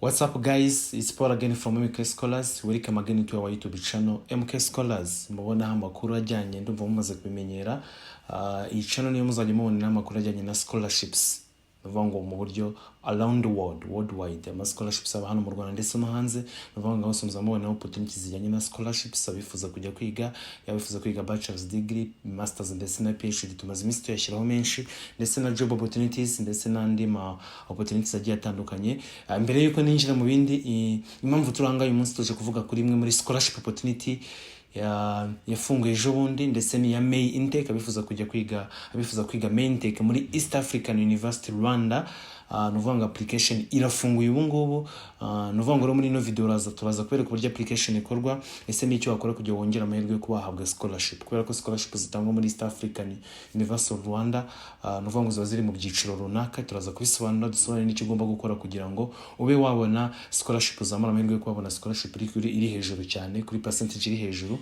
What's up guys, it's Paul again from MK Scholars. Welcome again to our YouTube channel MK Scholars. Mubona amakuru ajyanye ndumva mumaze kubimenyera. Iyi channel niyo muzajya mubona amakuru ajyanye na scholarships. Nuvuga mu buryo around the world, worldwide. Ama scholarships aba hano mu Rwanda ndetse no hanze. Nuvuga ngo hose muzamubona opportunities zijyanye na scholarships, abifuza kujya kwiga, yabifuza kwiga bachelor's degree, masters ndetse na PhD. Tumaze iminsi tuyashyiraho menshi ndetse na job opportunities ndetse n'andi ma opportunities agiye atandukanye. Mbere yuko ninjira mu bindi, impamvu turanga uyu munsi tuje kuvuga kuri imwe muri scholarship opportunity yafunguye ejo bundi ndetse ni ya May intake. Abifuza kwiga May intake muri East African University Rwanda. Nuvuga ngo application irafunguye ubu ngubu. Nuvuga ngo muri no video turaza kubereka uburyo application ikorwa ese n'icyo wakora kugira wongera amahirwe yo kuba wahabwa scholarship, kubera ko scholarship zitangwa muri East African University Rwanda. Nuvuga ngo ziba ziri mu byiciro runaka, turaza kubisobanura dusobanura n'icyo ugomba gukora kugira ngo ube wabona scholarship, zamara amahirwe yo kubona scholarship iri hejuru cyane, kuri percentage iri hejuru.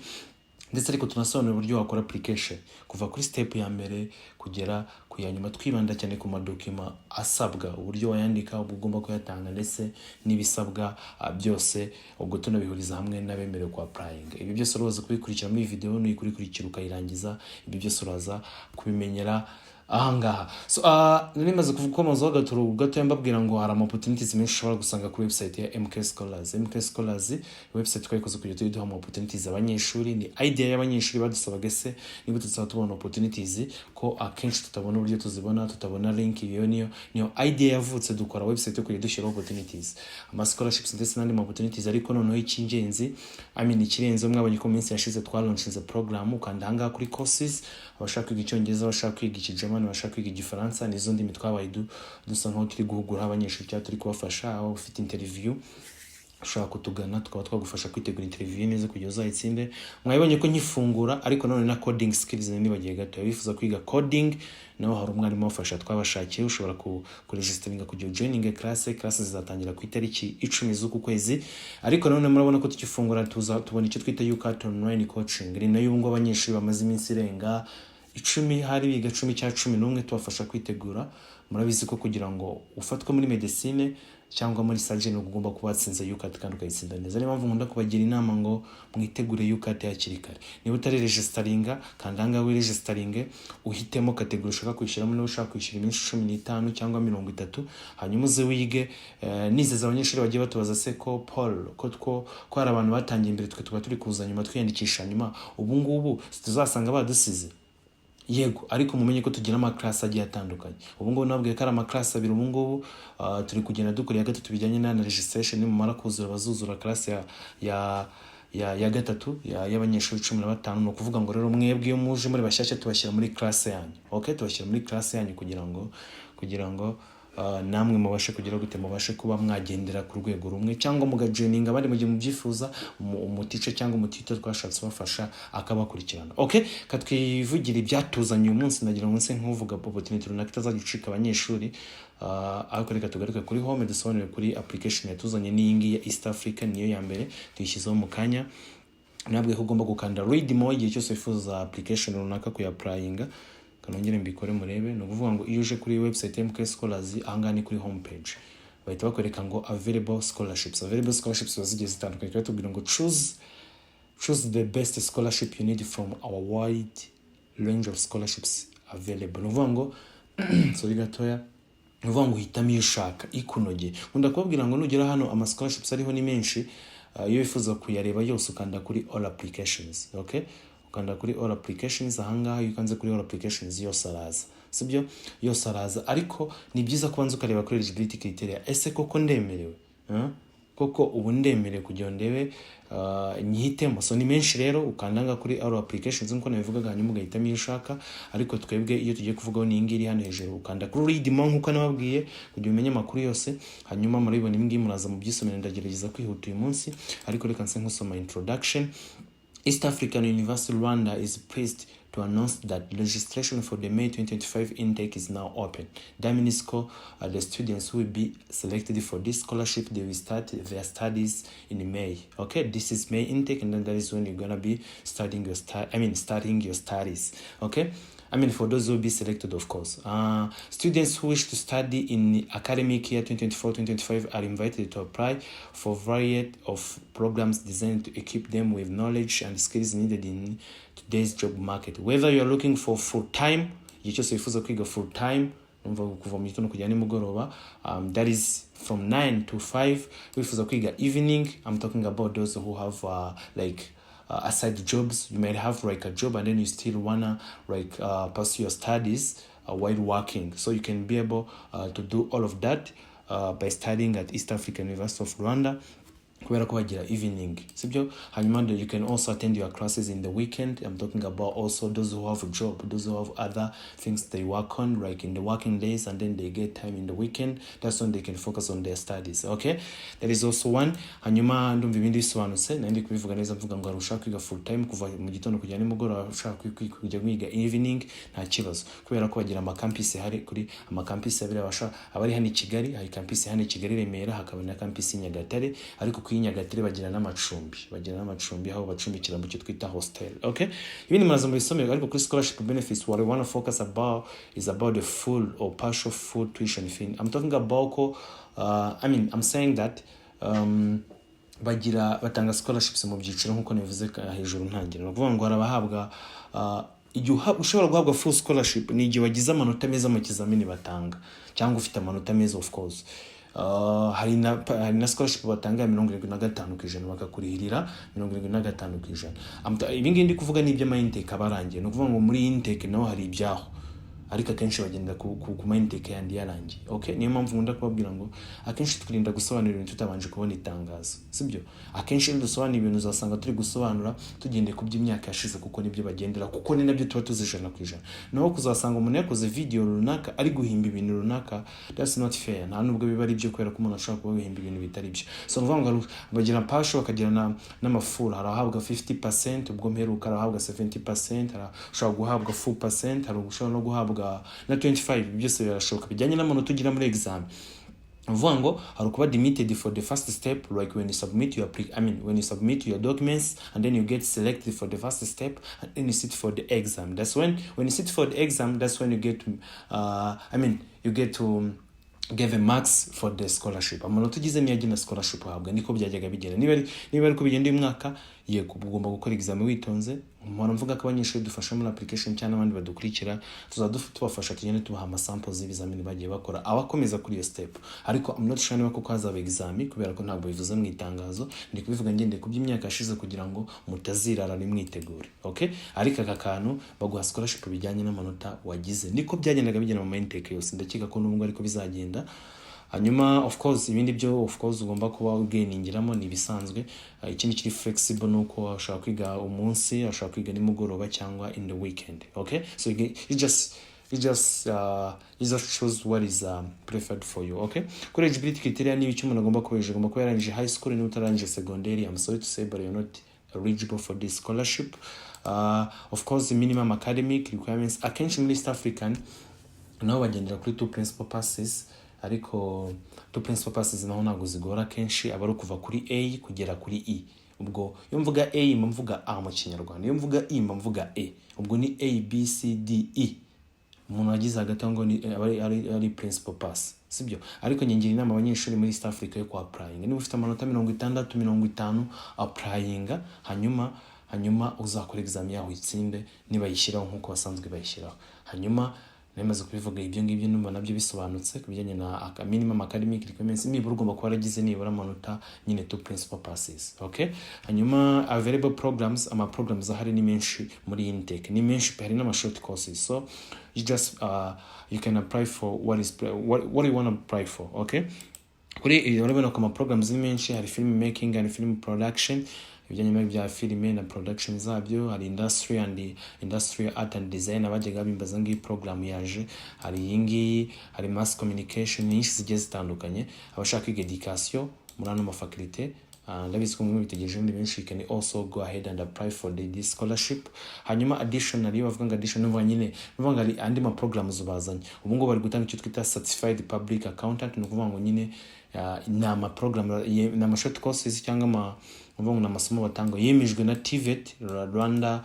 Ndetse ariko tunasobanura uburyo wakora application kuva kuri step ya mbere kugera ku ya nyuma, twibanda cyane ku madokima asabwa, uburyo wayandika, ugomba kuyatanga ndetse n'ibisabwa byose, ubwo tunabihuriza hamwe n'abemerewe ku applying. Ibi byose uraza kubikurikira muri video, n'uyikurikira ukayirangiza. Ibi byose uraza kubimenyera ahangaha. So nimaze kuvuga gato mbabwira ngo hari opportunities menshi ushobora gusanga kuri website ya MK Scholars. MK Scholars website twayikoze kugira tuyiduha opportunities abanyeshuri. Ni idea y'abanyeshuri badusabaga se niba tuzaba tubona opportunities ko akenshi tutabona uburyo tuzibona, tutabona link. Niyo idea yavutse dukora website yo kugira dushyira opportunities, ama scholarships ndetse n'andi opportunities. Ariko noneho icy'ingenzi ikirenze mwabonye ko minsi yashize twalaunching program, ukanda ahangaha kuri courses. Abashaka kwiga Icyongereza, abashaka kwiga Ikijamani, abashaka kwiga Igifaransa, nizo ndimi twabaye dusa nkaho turi guhugura abanyeshuri cyangwa turi kubafasha. Aho ufite interview ushaka kutugana tukaba twagufasha kwitegura interview neza kugira uzayitsinde. Mwabonye ko nkifungura, ariko none na coding skills nibagiye gato. Yabifuza kwiga coding naho hari umwarimu wafasha twabashakiye, ushobora kuregisteringa kugira joining class zizatangira ku itariki 10 z'uku kwezi. Ariko none murabona ko tukifungura tubona icyo twita UCAT online coaching. Ni nayo ngo abanyeshuri bamaze iminsi irenga 10 hari biga 10 cya 11 tubafasha kwitegura. Murabizi ko kugira ngo ufatwe muri medicine cyangwa muri surgery ugomba kuba watsinze UCAT kandi ukayitsinda neza. Niyo mpamvu nkunda kubagira inama ngo mwitegure UCAT hakiri kare. Niba utari registeringa kandi anga we registeringe, uhitemo category ushaka kwishyiramo. Niba ushaka kwishyira iminsi 15 cyangwa 30, hanyuma uze wige. Nizeza abanyeshuri bagiye batubaza se ko Paul ko hari abantu batangiye imbere twe tuba turi kuza nyuma twiyandikisha nyuma, ubu ngubu tuzasanga badusize. Yego, ariko mumenye ko tugira ama class agiye atandukanye. Ubu ngubu nabwiye ko ari ama class abiri. Ubu ngubu turi kugenda dukora ya gatatu bijyanye na registration. Nimumara kuzura bazuzura class ya gatatu y'abanyeshuri 15. No kuvuga ngo rero mwebwe iyo muje muri bashyashya tubashyira muri class yanyu. Okay, tubashyira muri class yanyu kugira ngo namwe mubashe kugira gute, mubashe kuba mwagendera ku rwego rumwe cyangwa mugajoining abandi mu gihe mubyifuza. Umutice cyangwa umutito twashatse bafasha akabakurikirana. Okay, katwivugira ibyatuzanye uyu munsi. Nagira ngo nse nkuvuga opportunity runaka itazagicika abanyeshuri. Ariko reka tugaruke kuri home dusobanure kuri application yatuzanye. Ni ingi ya East Africa, niyo ya mbere tuyishyizeho mu kanya. Nabwo ko ugomba gukanda read more igihe cyose wifuza application runaka kuyapplyinga. Kanongere mbikore murebe. No kuvuga ngo iyo uje kuri website ya MK Scholars ahanga ni kuri homepage bahita bakwereka ngo available scholarships. Available scholarships bazigiye zitandukanye. Kandi tubwira ngo choose the best scholarship you need from our wide range of scholarships available. No kuvuga ngo sorry gatoya, nuvuga ngo hitamo iyo ushaka ikunogeye. Nkunda kubabwira ngo nugera hano ama scholarships ariho ni menshi. Iyo wifuza kuyareba yose ukanda kuri all applications. Okay, ukanda kuri all applications. Ahangaha ukanze kuri all applications yose araza, sibyo? Yose araza. Ariko ni byiza kubanza ukareba kuri eligibility criteria. Ese koko ndemerewe? Koko ubu ndemerewe kugira ndebe nyihitemo. So ni menshi rero, ukandanga kuri all applications nko nabivugaga, hanyuma ugahitamo iyo ushaka. Ariko twebwe iyo tugiye kuvugaho ni ingiri hano hejuru, ukanda kuri read more nkuko nababwiye kugira umenye amakuru yose. Hanyuma murabibona imbwi muraza mu byisomero. Ndagerageza kwihuta uyu munsi, ariko reka nse nkusoma introduction. East African University Rwanda is pleased to announce that registration for the May 2025 intake is now open. That means the students who will be selected for this scholarship, they will start their studies in May. Okay, this is May intake, and then that is when you're gonna be starting your studies. Okay, for those who will be selected, of course. Students who wish to study in academic year 2024-2025 are invited to apply for a variety of programs designed to equip them with knowledge and skills needed in today's job market. Whether you're looking for full-time, you just wifuza kwiga full-time, kuva mu gitondo kujya nimugoroba, that is from 9 to 5. Wifuza kwiga evening, I'm talking about those who have aside jobs. You might have like a job and then you still wanna pursue your studies while working, so you can be able to do all of that by studying at East African University of Rwanda, kubera ko bagira evening, sibyo. Hanyuma you can also attend your classes in the weekend. I'm talking about also those who have a job, those who have other things they work on, like in the working days, and then they get time in the weekend. That's when they can focus on their studies. Okay, that is also one. Hanyuma ndumva ibindi bisobanutse, nandi kubivuga neza, mvuga ngo ushaka kwiga full time kuva mu gitondo kujya nimugoroba, ushaka kujya kwiga evening, nta kibazo, kubera ko bagira ama campus hari kuri ama campus abiri abari hano i Kigali. Hari campus hano i Kigali Remera, hakaba na campus Nyagatare, ariko Nyagatare bagira n'amacumbi aho bacumbikira mu cyo twita hostel. Okay, ibindi muraza mu bisomero, ariko kuri scholarship benefits what I want to focus about is about the full or partial full tuition fee. I'm talking about I'm saying that batanga scholarships mu byiciro nkuko nivuze hejuru ntangira. No kuvuga ngo harabahabwa ushobora guhabwa full scholarship ni igihe wagize amanota meza mu kizamini batanga, cyangwa ufite amanota meza of course. Hari na scholarship batanga 75% bakakurihirira 75%. Ibingi ndi kuvuga ni ibya intake abarangiye. No kuvuga ngo muri intake naho hari ibyaho, ariko akenshi bagenda ku intake yandi yarangiye. Okay, niyo mpamvu nkunda kubabwira ngo akenshi twirinda gusobanura ibintu tutabanje kubona itangazo, sibyo. Akenshi dusobanura ibintu uzasanga turi gusobanura tugendeye ku by'imyaka yashize, kuko nibyo bagendera, kuko ni nabyo tuba tuzijana ku ijana. Naho kuzasanga umuntu yakoze video runaka ari guhimba ibintu runaka, that's not fair. Nta nubwo biba ari byo, kubera ko umuntu ashobora kuba guhimba ibintu bitari byo. So mvuga ngo bagira partial, bakagira n'amafuru. Harahabwa 50%, ubwo mperuka harahabwa 70%, harashobora guhabwa full percent, harashobora no guhabwa na 25. byose birashoboka bijyanye n'amanota ugira muri exam. Mvuga ngo hari kuba limited for the first step, like when you submit your documents and then you get selected for the first step and then you sit for the exam. That's when you sit for the exam, that's when you get to give a marks for the scholarship. Amanota ugize niyo agena scholarship uhabwa. Niko byajyaga bigenda. Niba ari ko bigenda uyu mwaka, yego ugomba gukora exam witonze. Mpora mvuga ko abanyeshuri dufasha muri application cyane abandi badukurikira, tubafasha tugende tubaha ama samples y'ibizamini bagiye bakora abakomeza kuri iyo step. Ariko I'm not sure niba ko hazaba exam, kubera ko ntabwo bivuze mu itangazo. Ndi kubivuga ngende ku by'imyaka yashize kugira ngo mutazirara nimwitegure. Okay, ariko aka kantu baguha scholarship bijyanye n'amanota wagize. Niko byagendaga bigena mu intake yose. Ndakeka ko n'ubwo ariko bizagenda. Hanyuma of course ibindi byo of course ugomba kuba ugeningiramo ni bisanzwe. Ikindi kiri flexible nuko ushaka kwiga umunsi, ushaka kwiga nimugoroba cyangwa in the weekend. Okay, so you just choose what is preferred for you. Okay, kuri eligibility criteria ni icyo umuntu agomba kubeje, agomba kuba yarangije high school ni utarangije secondary. I'm sorry to say, but you're not eligible for this scholarship. Of course the minimum academic requirements akenshi muri East African naho bagendera kuri two principal passes, ariko two principal passes naho ntabwo zigora kenshi, aba ari kuva kuri A kugera kuri E. Ubwo iyo mvuga A mvuga A mu Kinyarwanda, iyo mvuga E mvuga E. Ubwo ni A B C D E. Umuntu wagize hagati ngo ni ari principal pass, sibyo. Ariko nyengira inama abanyeshuri muri East Africa yo kwa applying. Niba ufite amanota 60-50 applying, hanyuma uzakora exam yawe itsinde, niba yishyiraho nkuko basanzwe bayishyiraho. Hanyuma nemaze kubivuga ibyo ngibyo numva nabyo bisobanutse kubijyanye na minimum academic requirements. Nibura ugomba kuba waragize nibura amanota nyine two principal passes. Okay, hanyuma available programs, programs ahari ni menshi muri intake, ni menshi, hari n'ama short courses. So you just you can apply for what you want to apply for. Okay, kuri urabona ko programs ni menshi. Hari film making and film production, ibijyanye bya filime na production zabyo. Hari industrial art and design, abajyaga bimbaza ngi program yaje. Hari ingi, hari mass communication, nyinshi zigiye zitandukanye. Abashaka education muri ano mafaculté ndabizi ko mwe bitegereje ndi benshi, you can also go ahead and apply for this scholarship. Hanyuma additionally bavuga ngo additional nyine bavuga ngo andi ma programs bazanye. Ubu ngo bari gutanga icyo twita certified public accountant, no kuvuga ngo nyine ni ama program na ama short courses cyangwa ngo n'amasomo batanga yemejwe na TVET, Rwanda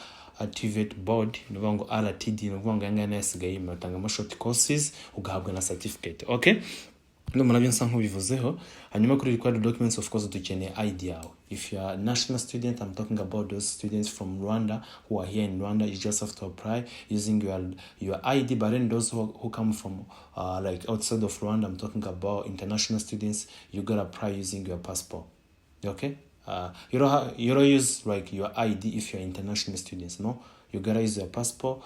TVET board, no kuvuga ngo RTD, no kuvuga ngo yangana yasigaye batanga ama short courses ugahabwa na certificate. Okay, ndumva nabyo nsa nk'ubivuzeho. Hanyuma kuri required documents, of course dukeneye ID yawe. If you are a national student, I'm talking about those students from Rwanda who are here in Rwanda, you just have to apply using your ID. But then those who come from like outside of Rwanda, I'm talking about international students, you gotta apply using your passport. Okay, you don't use like your ID if you're international students. No, you gotta use your passport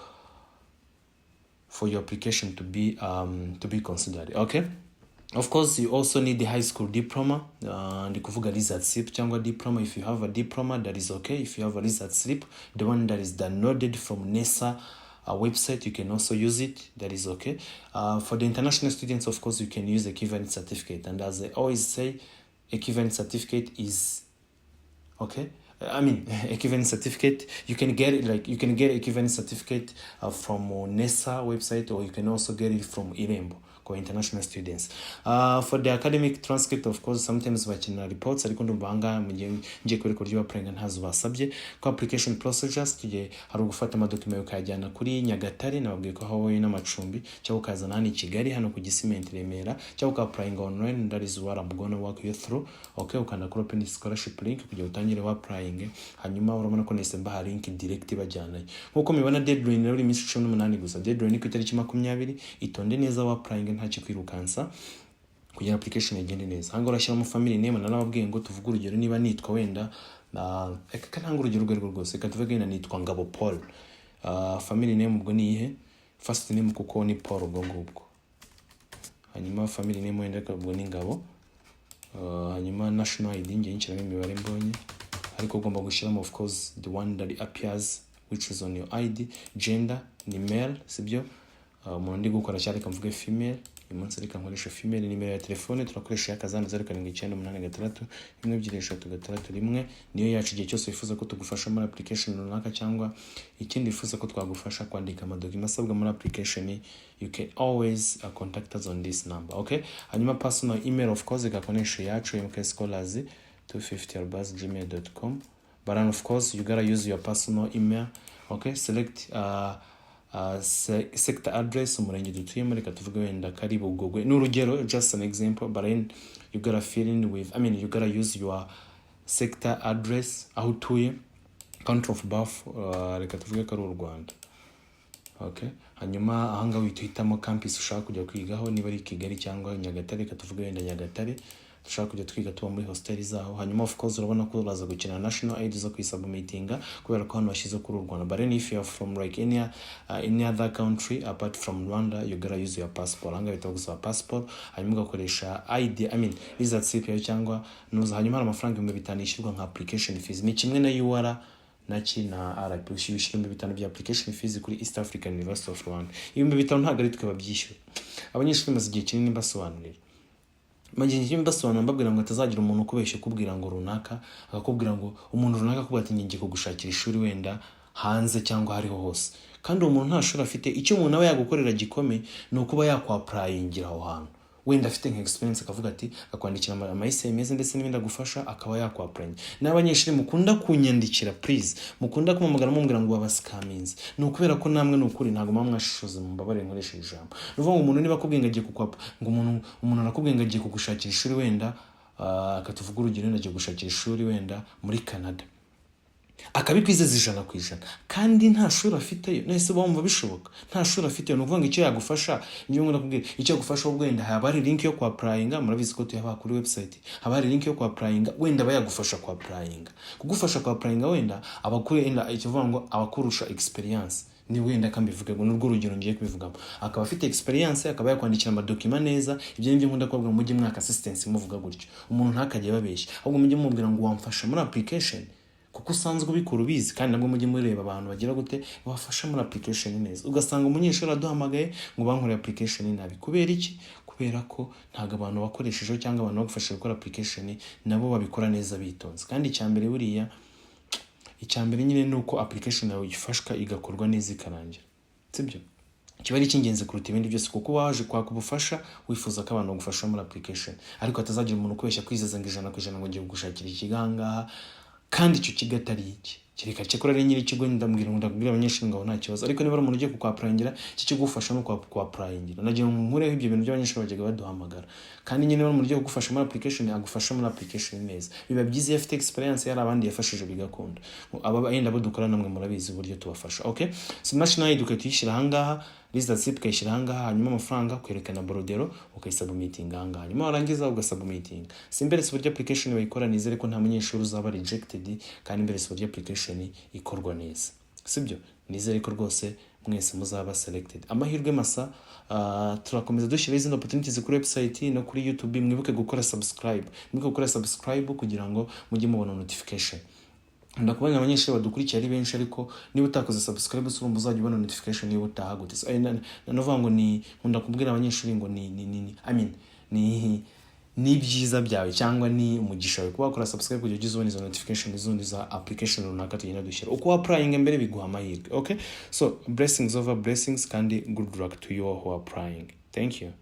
for your application to be considered. Okay. Of course, you also need the high school diploma, ndi kuvuga result slip cyangwa diploma. If you have a diploma, that is okay. If you have a result slip, the one that is downloaded from NESA website, you can also use it. That is okay. For the international students, of course, you can use a equivalent certificate. And as I always say, equivalent certificate is okay. I mean, equivalent certificate, you can get it equivalent certificate from NESA website, or you can also get it from Irembo for international students. For the academic transcript, of course, sometimes bakenera reports, ariko ndumvanga ngiye kwereka uburyo bapranga ntazo basabye. Ko application procedures tugiye hari gufata amadocument ukajyana kuri Nyagatare, nababwiye ko hawo n'amacumbi, cyangwa ukazana hano i Kigali hano ku Gisimenti Remera, cyangwa uka applying online. That is what I'm gonna walk you through. Okay, ukanda kuri open scholarship link kugira utangire wa applying. Hanyuma urabona ko nese mbaha link direct bajyana. Nkuko mibona deadline rero iminsi 18 gusa. Deadline ku itariki 20, itonde neza wa applying nta kikwirukansa kugira application igende neza. Hanga urashyiramo family name, nanababwiye ngo tuvuge urugero niba nitwa wenda eka ntanga urugero rwego rwose, eka tuvuge na nitwa Ngabo Paul. Family name ubwo ni ihe? First name kuko ni Paul ubwo ngubwo. Hanyuma family name wenda ubwo ni Ngabo. Hanyuma national ID ngiye nshyiramo imibare mbonye, ariko ugomba gushyiramo of course the one that appears which is on your ID. Gender ni male, sibyo? Umuntu ndi gukora cyane kamvuge female, umunsi reka nkoresha female. Nimero ya telefone turakoresha yakazana 0798612331 niyo yacu igihe cyose wifuza ko tugufasha muri application runaka, cyangwa ikindi wifuza ko twagufasha kwandika amadocument asabwa muri application, you can always contact us on this number. Okay, hanyuma personal email of course ikakonesha yacu mkscholars250@gmail.com. But of course you gotta use your personal email. Okay, select sector address, umurenge dutuyemo, reka tuvuge wenda kari Bugogwe n'urugero, just an example. But then you gotta fill in with, you gotta use your sector address, aho utuye, country of birth, reka tuvuge kari u Rwanda. Okay, hanyuma ahanga wituhitamo campus ushaka kujya kwigaho, niba ari Kigali cyangwa Nyagatare, reka tuvuge wenda Nyagatare dushaka kujya twiga tuba muri hostel zaho. Hanyuma of course urabona ko uraza gukina national ID zo kwisubmitinga kubera ko hano washyize kuri u Rwanda. But then if you are from like any other country apart from Rwanda, you gotta use your passport. Hanga bitagusaba passport, hanyuma ugakoresha ID, visa slip yawe cyangwa nuza. Hanyuma hari amafaranga 500 yishyurwa nka application fees, ni kimwe na UR naki na RP ushyira 500 bya application fees kuri East African University of Rwanda. 500 ntabwo ari twe babyishyura, abanyeshuri maze igihe kinini basobanurira magingi mbasobanura mbabwira ngo atazagira umuntu kubeshya kubwira ngo runaka, akakubwira ngo umuntu runaka kubwira ati ngiye kugushakira ishuri wenda hanze cyangwa hariho hose, kandi umuntu nta shuri afite. Icyo umuntu aba yagukorera gikome no kuba yakwaprayingira aho hantu, wenda afite experience akavuga ati akwandikira ama SMS ndetse n'ibindi agufasha akaba yakwaprayinga. N'abanyeshuri mukunda kunyandikira, please mukunda kumamagara mumbwira ngo babascaminze, no kubera ko namwe n'ukuri ntago mwashishoze mu mbabare nkoresha ijambo. Nuvuga ngo umuntu niba akubwiye ngagiye kukwapa, ngo umuntu arakubwiye ngagiye kugushakira ishuri wenda, akatuvuga urugero ndagiye gushakira ishuri wenda muri Canada, akabikwizeza 100% kandi nta shuri afite, nese bumva bishoboka nta shuri afite. No kuvuga ngo icyo yagufasha, niyo ngo nakubwira icyo yagufasha wenda haba hari link yo kwa applyinga. Murabizi ko tuyaba kuri website, haba hari link yo kwa applyinga, wenda bayagufasha kwa applyinga. Kugufasha kwa applyinga wenda abakuru enda icyo vuga ngo abakurusha experience, ni wenda kambivuga ngo n'urwo rugero ngiye kubivugamo, akaba afite experience, akaba yakwandikira ama document neza. Ibyo nibyo nkunda kubabwira mujye mwaka assistance muvuga gutyo, umuntu ntakajye babeshya, ahubwo mujye mubwira ngo wamfasha muri application kuko usanzwe ubikora ubizi, kandi nabwo mujye mureba abantu bagira gute bafasha muri application neza. Ugasanga umunyeshuri aduhamagaye ngo bankoreye application nabi. Kubera iki? Kubera ko ntago abantu bakoresheje cyangwa abantu bagufasha gukora application nabo babikora neza bitonze. Kandi icyambere buriya, icyambere nyine nuko application yawe ifashwa igakorwa neza ikarangira, sibyo? Kiba ari icy'ingenzi kuruta ibindi byose, kuko waje kwaka ubufasha wifuza ko abantu bagufasha muri application, ariko atazagira umuntu ukubeshya kwizeza ngo 100% ngo ngiye kugushakira ikigangaha kandi icyo kigo atari iki. Kereka cyekora ari nyiri ikigo ndabwira abanyeshuri ngo nta kibazo, ariko niba ari umuntu ugiye kukwapurayingira iki kigufasha no kwapurayingira. Nagiye nkureho ibyo bintu by'abanyeshuri bajyaga baduhamagara, kandi nyine niba umuntu ugiye kugufasha muri application agufasha muri application neza. Biba byiza iyo afite experience yari abandi yafashije bigakunda. Aba yenda badukora namwe murabizi uburyo tubafasha. Okay, so national educate tuyishyira ahangaha, list zip ukayishyira ahangaha, hanyuma amafaranga kwerekana borodero ukayisubmitinga ahangaha, hanyuma warangiza ugasubmitinga. Simbere uburyo application bayikora nizere ko nta munyeshuri uzaba rejected, kandi mbere uburyo application ikorwa neza, sibyo? Nizere ko rwose mwese muzaba selected. Amahirwe masa. Turakomeza dushyira izindi opportunities kuri website no kuri YouTube. Mwibuke gukora subscribe kugira ngo mujye mubona notification. Ndakubona abanyeshuri badukurikiye ari benshi, ariko niba utakoze subscribe urumva uzajya ubona notification niba utahagute. So navuga ngo ni nkunda kubwira abanyeshuri ngo ni byiza byawe cyangwa ni umugisha wawe kuba wakora subscribe kugira ugize izo notification z'undi za application runaka tugenda dushyira. Uko applying mbere biguha amahirwe. Okay, so blessings over blessings, kandi good luck to you all who are applying. Thank you.